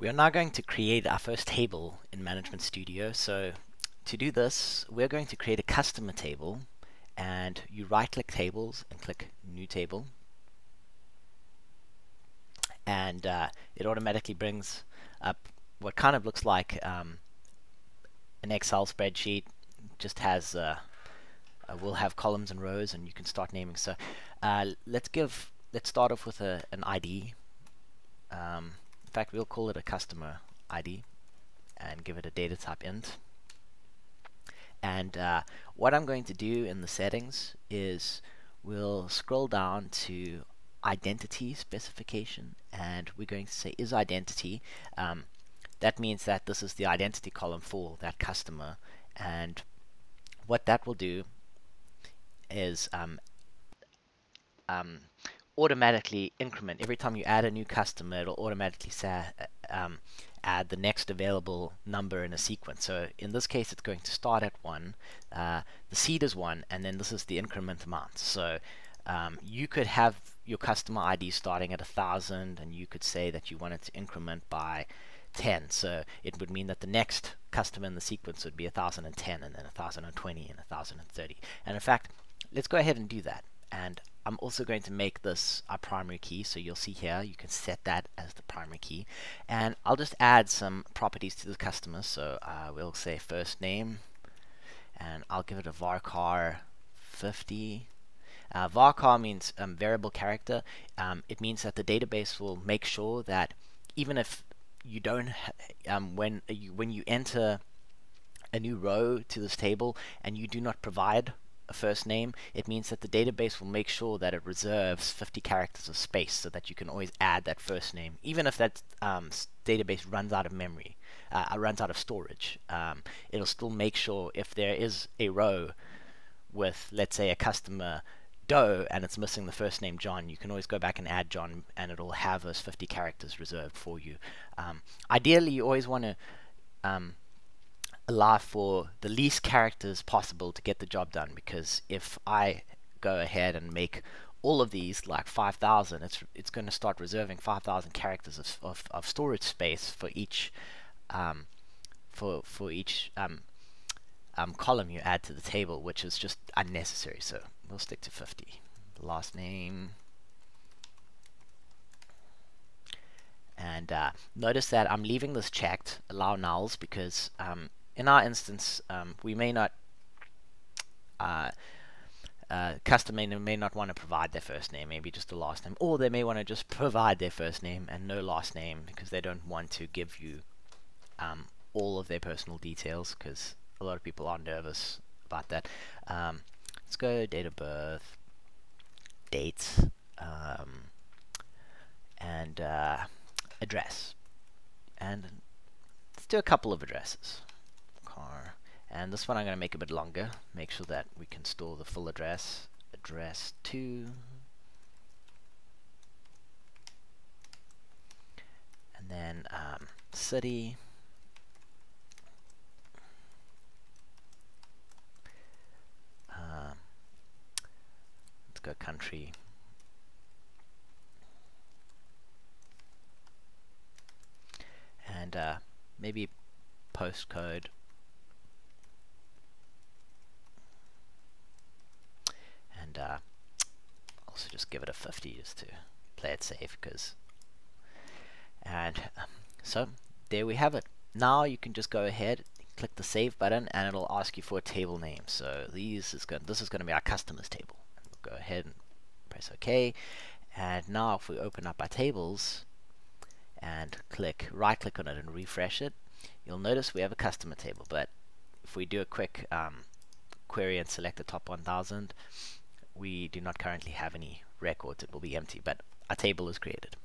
We are now going to create our first table in Management Studio. So to do this, we're going to create a customer table, and you right-click Tables and click New Table, and it automatically brings up what kind of looks like an Excel spreadsheet. Just has we'll have columns and rows, and you can start naming. So let's start off with an ID. In fact, we'll call it a customer ID and give it a data type int. And what I'm going to do in the settings is we'll scroll down to identity specification, and we're going to say is identity. That means that this is the identity column for that customer, and what that will do is automatically increment. Every time you add a new customer, it'll automatically say, add the next available number in a sequence. So in this case, it's going to start at 1, the seed is 1, and then this is the increment amount. So you could have your customer ID starting at 1,000, and you could say that you want it to increment by 10. So it would mean that the next customer in the sequence would be 1,010, and then 1,020, and 1,030. And in fact, let's go ahead and do that. And I'm also going to make this our primary key, so you'll see here you can set that as the primary key. And I'll just add some properties to the customer. So we'll say first name, and I'll give it a varchar 50. Varchar means variable character. It means that the database will make sure that even if you don't when you enter a new row to this table and you do not provide a first name, it means that the database will make sure that it reserves 50 characters of space so that you can always add that first name, even if that database runs out of memory, runs out of storage. It'll still make sure if there is a row with, let's say, a customer Doe and it's missing the first name John, you can always go back and add John, and it'll have those 50 characters reserved for you. Ideally, you always want to allow for the least characters possible to get the job done, because if I go ahead and make all of these like 5,000, it's going to start reserving 5,000 characters of storage space for each column you add to the table, which is just unnecessary. So we'll stick to 50. Last name. And notice that I'm leaving this checked, allow nulls, because in our instance, we may not, customer may not want to provide their first name, maybe just the last name, or they may want to just provide their first name and no last name because they don't want to give you all of their personal details, because a lot of people are nervous about that. Let's go date of birth, dates, and address. And let's do a couple of addresses. And this one I'm going to make a bit longer, make sure that we can store the full address. Address 2, and then city, let's go country, and maybe postcode. And also just give it a 50 just to play it safe, so there we have it. Now you can just go ahead, click the save button, and it'll ask you for a table name. So this is going to be our customers table. We'll go ahead and press OK. And now if we open up our tables and right click on it and refresh it, you'll notice we have a customer table. But if we do a quick query and select the top 1000, we do not currently have any records. It will be empty, but our table is created.